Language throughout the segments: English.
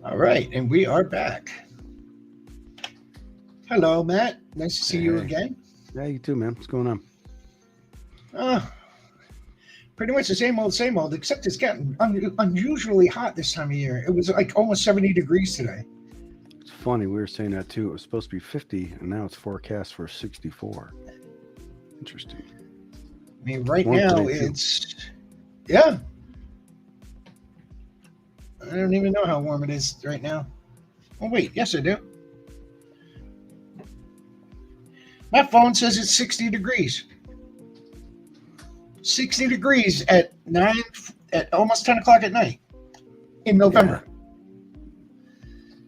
All right, and we are back. Hello, Matt. Nice to see Hey, you hey. again. Yeah, you too, man. What's going on? Uh, Pretty much the same old, except it's getting unusually hot this time of year. It was like almost 70 degrees today. It's funny. We were saying that too. It was supposed to be 50, and now it's forecast for 64. Interesting. I mean, It's right warm now today too. it's, yeah, I don't even know how warm it is right now. Oh, wait, yes, I do. My phone says it's 60 degrees. 60 degrees at 9, at almost 10 o'clock at night in Yeah. November.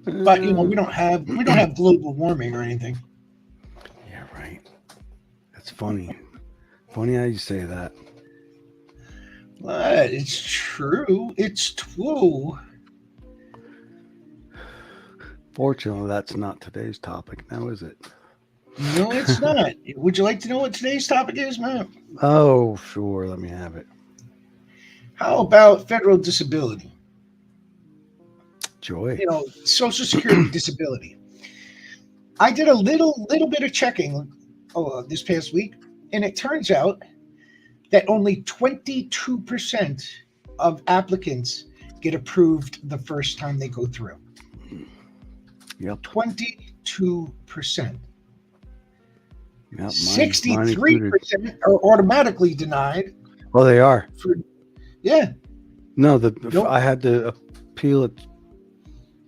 But, Uh, we don't have global warming or anything. yeah, right. That's funny. Funny how you say that. But it's true. It's true. Fortunately, that's not today's topic now, is it? No, it's not. Would you like to know what today's topic is, Matt? Oh, sure. Let me have it. How about federal disability? Joy. Social Security disability. I did a little bit of checking this past week, and it turns out that only 22% of applicants get approved the first time they go through. Yep. 22%. Yep. Mine included. 63% are automatically denied Oh, they are. for, yeah, No, nope. I had to appeal it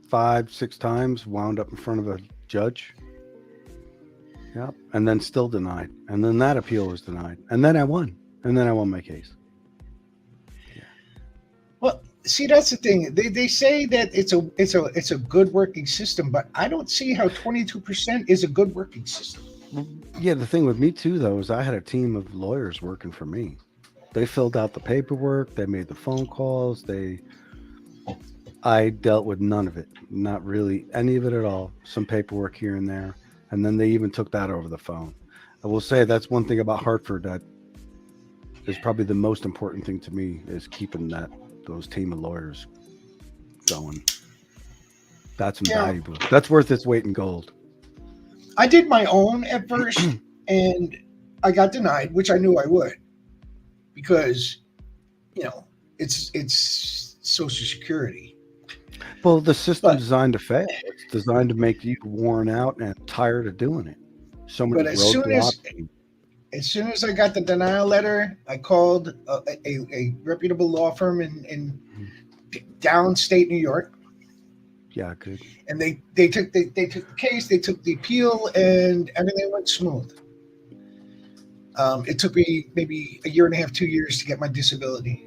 5, 6 times. Wound up in front of a judge. Yep. And then still denied. And then that appeal was denied. And then I won. And then I won my case. Yeah. Well, see, that's the thing. They say that it's a good working system, but I don't see how 22% is a good working system. Well, yeah, the thing with me too though is I had a team of lawyers working for me. They filled out the paperwork, they made the phone calls, they I dealt with none of it. Not really any of it at all. Some paperwork here and there. And then they even took that over the phone. I will say that's one thing about Hartford that is probably the most important thing to me is keeping those team of lawyers going. That's Yeah, invaluable. That's worth its weight in gold. I did my own at first, and I got denied, which I knew I would because you know it's Social Security. Well, the system's But designed to fail. It's designed to make you worn out and tired of doing it. So many but roadblocks. as soon as I got the denial letter, I called a reputable law firm in downstate New York, Yeah, good. and they took the case, they took the appeal, and everything went smooth. It took me maybe a year and a half, 2 years to get my disability.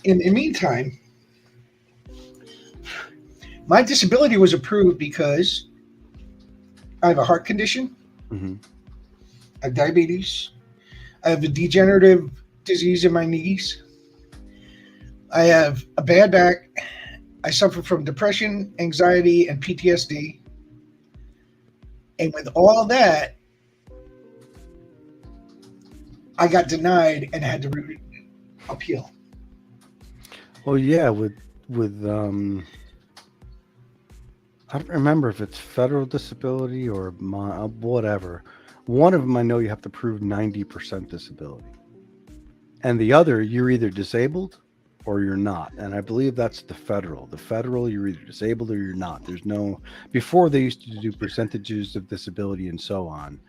In the meantime, my disability was approved because I have a heart condition, Hmm. I have diabetes, I have a degenerative disease in my knees, I have a bad back, I suffer from depression, anxiety, and PTSD. And with all of that, I got denied and had to appeal. Well, yeah, with I don't remember if it's federal disability or whatever. One of them I know you have to prove 90% disability, and the other you're either disabled or you're not. And I believe that's the federal. The federal, you're either disabled or you're not. There's no before they used to do percentages of disability and so on,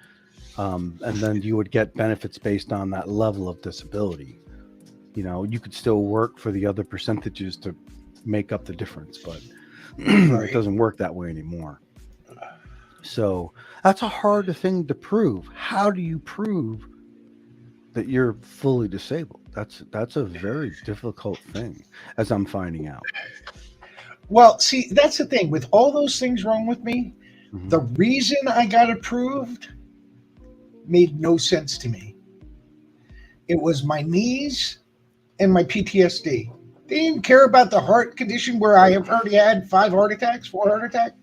and then you would get benefits based on that level of disability. You could still work for the other percentages to make up the difference, but it Right. doesn't work that way anymore. So that's a hard thing to prove. How do you prove that you're fully disabled? That's a very difficult thing, as I'm finding out. Well, see, that's the thing. With all those things wrong with me, Hmm. the reason I got approved made no sense to me. It was my knees and my PTSD. They didn't care about the heart condition where I have already had 5 heart attacks, 4 heart attacks.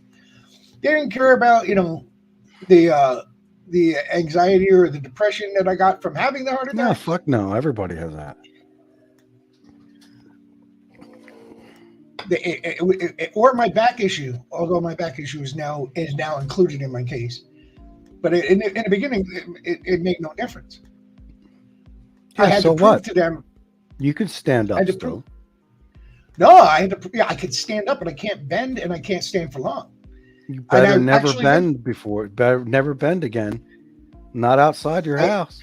They didn't care about the the anxiety or the depression that I got from having the heart No, attacks. fuck no. Everybody has that. Or my back issue, although my back issue is now included in my case. But in the beginning, it made no difference. Yeah, I had so to prove what? to them. You could stand I up had to still. prove. No, I had to. Yeah, I could stand up, but I can't bend, and I can't stand for long. You And better I never actually bend before. Better never bend again. Not outside your house.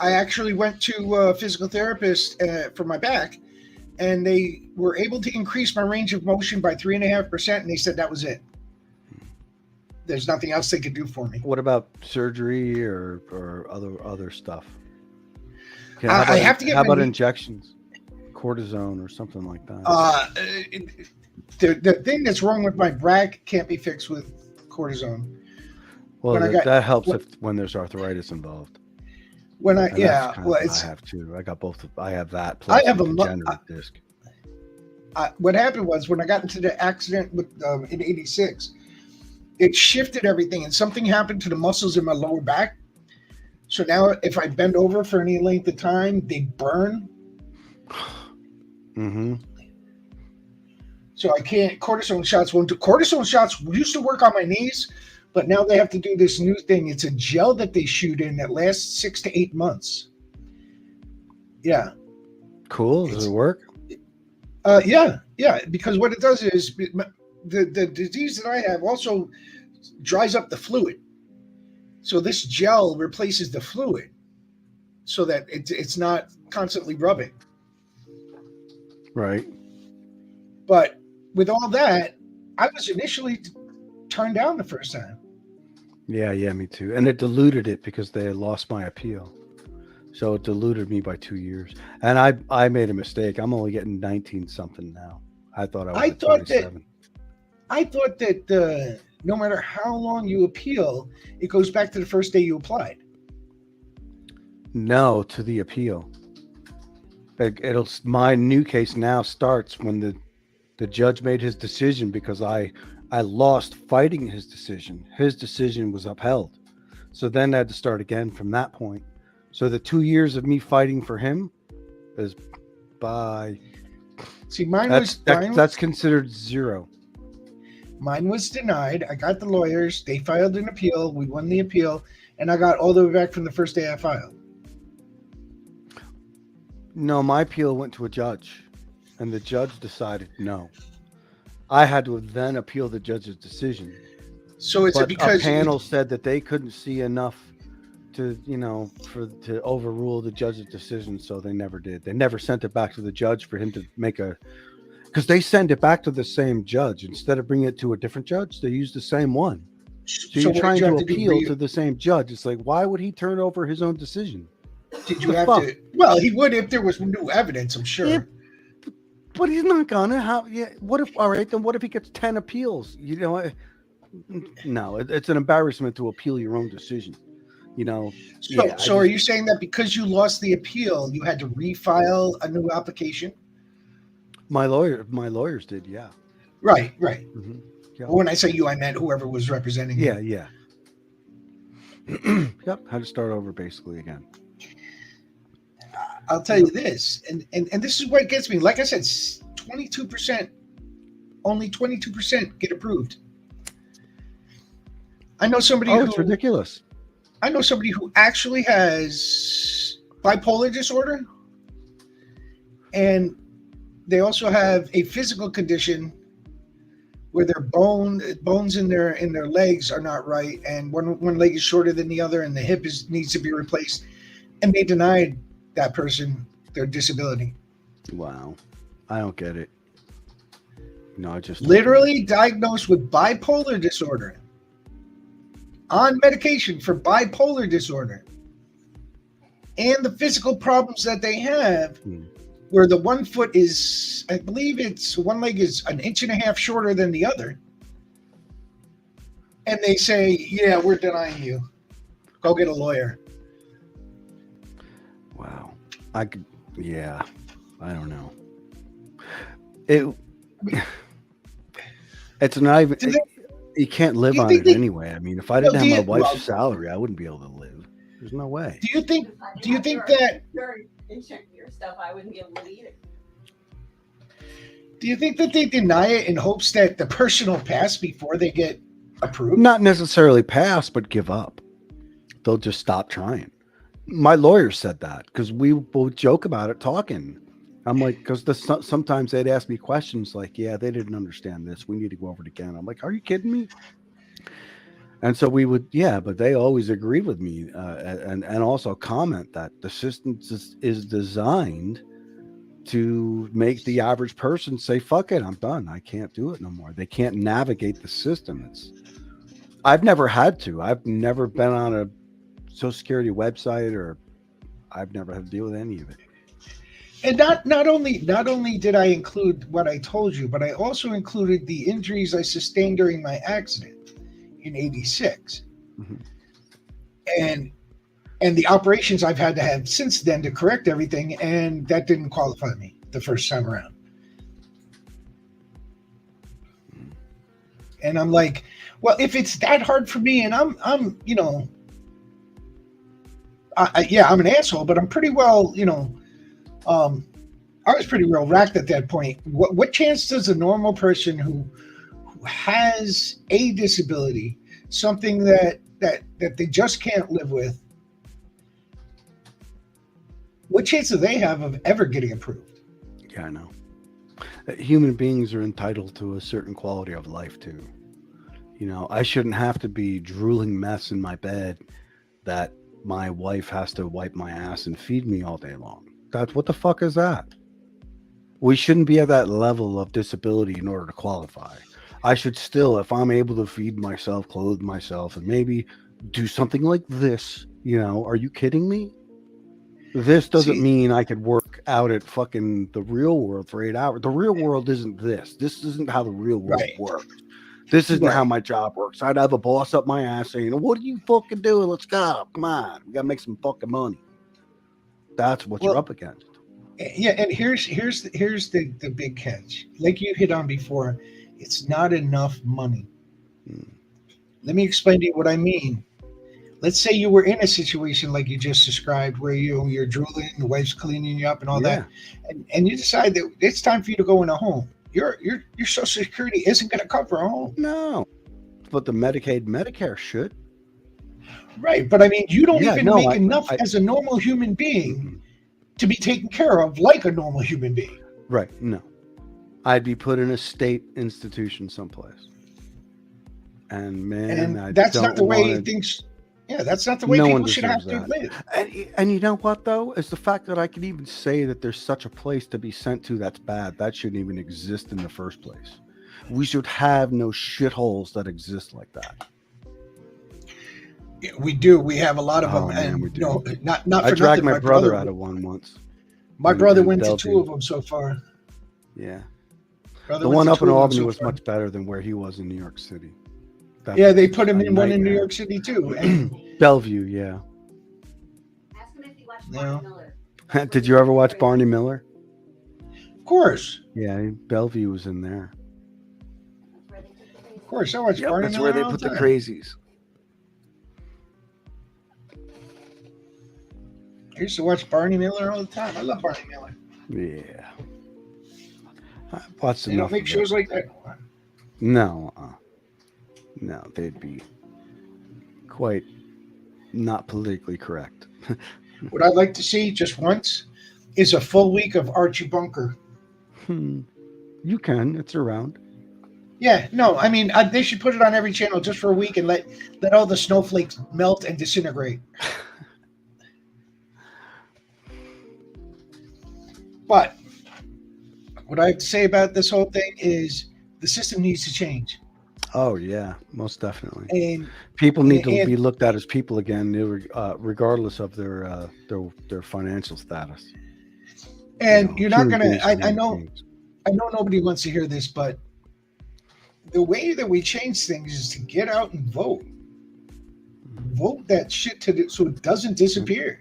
I actually went to a physical therapist for my back, and they were able to increase my range of motion by 3.5%, and they said that was it. There's nothing else they could do for me. What about surgery or other stuff? Okay, I have to get how my about knee- injections, cortisone or something like that? The thing that's wrong with my back can't be fixed with cortisone. Well, when I got- that helps when- when there's arthritis involved. When I And yeah, that's kind well, of, it's I have too. I got both. I have that. Plus I have the a degenerative disc. what happened was when I got into the accident with in '86, it shifted everything, and something happened to the muscles in my lower back. So now, if I bend over for any length of time, they burn. Mm-hmm. So I can't. Cortisone shots won't do. Cortisone shots used to work on my knees, but now they have to do this new thing. It's a gel that they shoot in that lasts 6 to 8 months. Yeah. Cool. Does it work? Yeah. Because what it does is the disease that I have also dries up the fluid. So this gel replaces the fluid, so that it's not constantly rubbing. Right. But with all that, I was initially turned down the first time. Yeah, me too. And it diluted it because they had lost my appeal. So it diluted me by 2 years. And I made a mistake. I'm only getting 19 something now. I thought I was at 27. I thought that no matter how long you appeal, it goes back to the first day you applied. No, to the appeal. My new case now starts when the judge made his decision, because I lost fighting his decision. His decision was upheld. So then I had to start again from that point. So the 2 years of me fighting for him is bye. See, That's considered zero. Mine was denied. I got the lawyers. They filed an appeal. We won the appeal. And I got all the way back from the first day I filed. No, my appeal went to a judge, and the judge decided no. I had to then appeal the judge's decision. So it's But because a panel said that they couldn't see enough to overrule the judge's decision, so they never did. They never sent it back to the judge for him to make because they send it back to the same judge. Instead of bringing it to a different judge, they use the same one. So you're what trying did you to have do? appeal to the same judge. It's like, why would he turn over his own decision? Did you have to? Well, he would if there was new evidence, I'm sure. Yeah, but he's not gonna. What if? All right, then what if he gets 10 appeals? No, it's an embarrassment to appeal your own decision. So are you saying that because you lost the appeal, you had to refile a new application? My lawyers did, yeah. Right. Mm-hmm. Yeah. When I say you, I meant whoever was representing you. Yeah. Yep, had to start over basically again. I'll tell you this, and this is what gets me. Like I said, 22%, only 22% get approved. I know somebody It's ridiculous. I know somebody who actually has bipolar disorder, and they also have a physical condition where their bones in their legs are not right, and one leg is shorter than the other, and the hip needs to be replaced, and they denied that person their disability. Wow, I don't get it. No, I just literally diagnosed with bipolar disorder, on medication for bipolar disorder, and the physical problems that they have, where the one foot is, I believe it's one leg is 1.5 inches shorter than the other. And they say, yeah, we're denying you. Go get a lawyer. Wow. I don't know. It's not even, you can't live on it anyway. I mean, if I didn't have my wife's salary, I wouldn't be able to live. There's no way. Do you think that your stuff, I wouldn't be able to eat it. Do you think that they deny it in hopes that the person will pass before they get approved? Not necessarily pass, but give up. They'll just stop trying. My lawyer said that because we will joke about it talking. I'm like, because sometimes they'd ask me questions like, yeah, they didn't understand this. We need to go over it again. I'm like, are you kidding me? And so we would, yeah, but they always agreed with me and also comment that the system is designed to make the average person say, fuck it, I'm done. I can't do it no more. They can't navigate the system. I've never had to. I've never been on a Social Security website, or I've never had to deal with any of it. And not only did I include what I told you, but I also included the injuries I sustained during my accident in '86, and the operations I've had to have since then to correct everything, and that didn't qualify me the first time around. And I'm like, well, if it's that hard for me, and I'm you know, yeah, I'm an asshole, but I'm pretty well, you know, I was pretty well racked at that point. What chance does a normal person who has a disability, something that they just can't live with, what chance do they have of ever getting approved? Yeah, I know. Human beings are entitled to a certain quality of life too. You know, I shouldn't have to be drooling mess in my bed that my wife has to wipe my ass and feed me all day long. What the fuck is that? We shouldn't be at that level of disability in order to qualify. I should still, if I'm able to feed myself, clothe myself, and maybe do something like this, you know, are you kidding me? This doesn't mean I could work out at fucking the real world for 8 hours. The real world isn't this. This isn't how the real world works. This isn't how my job works. I'd have a boss up my ass saying, what are you fucking doing? Let's go. Come on. We got to make some fucking money. That's what you're up against. Yeah, and here's the big catch. Like you hit on before, it's not enough money. Let me explain to you what I mean. Let's say you were in a situation like you just described, where you're drooling, the wife's cleaning you up, and all that, and you decide that it's time for you to go in a home. Your Social Security isn't going to cover a home. No, but the Medicare should. Right, but I mean, you don't even make enough as a normal human being to be taken care of like a normal human being. Right. No, I'd be put in a state institution someplace. And man, that's not the way things. Yeah, that's not the way people should have to live. And you know what, though, is the fact that I can even say that there's such a place to be sent to that's bad. That shouldn't even exist in the first place. We should have no shitholes that exist like that. Yeah, we do. We have a lot of them. Man, and we do. No, not I dragged my brother out of one once. My brother went to 2 of them so far. Yeah. The one up in Albany was much better than where he was in New York City. Yeah, they put him in one in New York City too. Bellevue, yeah. Ask him if he watched Barney Miller. Did you ever watch Barney Miller? Of course. Yeah, Bellevue was in there. Of course, I watched Barney Miller. That's where they put the crazies. I used to watch Barney Miller all the time. I love Barney Miller. Yeah. I watched they don't make shows like that. No. No, they'd be quite not politically correct. What I'd like to see just once is a full week of Archie Bunker. You can. It's around. Yeah, no, I mean, they should put it on every channel just for a week and let all the snowflakes melt and disintegrate. But what I have to say about this whole thing is the system needs to change. Oh yeah, most definitely. And people need to be looked at as people again, regardless of their financial status. And you're not gonna. I know nobody wants to hear this, but the way that we change things is to get out and vote. Vote that shit so it doesn't disappear.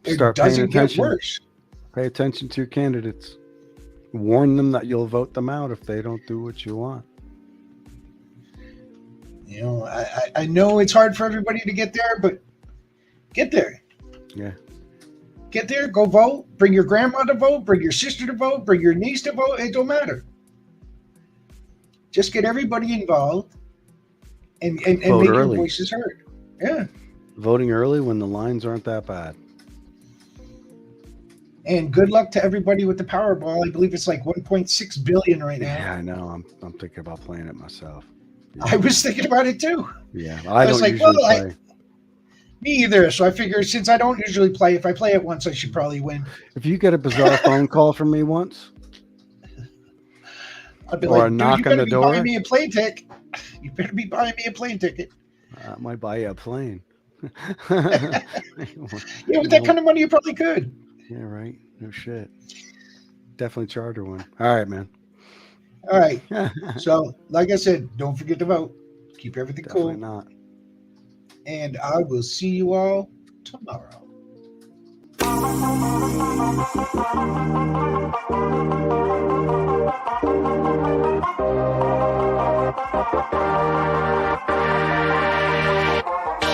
It doesn't get worse. Pay attention to your candidates. Warn them that you'll vote them out if they don't do what you want. You know, I know it's hard for everybody to get there, but get there. Yeah. Get there, go vote. Bring your grandma to vote. Bring your sister to vote. Bring your niece to vote. It don't matter. Just get everybody involved and make Vote your early. voices heard. Yeah. Voting early when the lines aren't that bad. And good luck to everybody with the Powerball. I believe it's like 1.6 billion right now. Yeah, I know. I'm thinking about playing it myself. I was thinking about it too. Yeah, I was don't like, usually well, play. Me either. So I figured since I don't usually play, if I play it once, I should probably win. If you get a bizarre phone call from me once, I'd be or a like, dude, knock you on better the be door, buying me a plane ticket. You better be buying me a plane ticket. I might buy you a plane. Yeah, with that kind of money, you probably could. Yeah, right. No shit. Definitely charter one. All right, man. All right. Definitely So, like I said, don't forget to vote. Keep everything cool. not. And I will see you all tomorrow.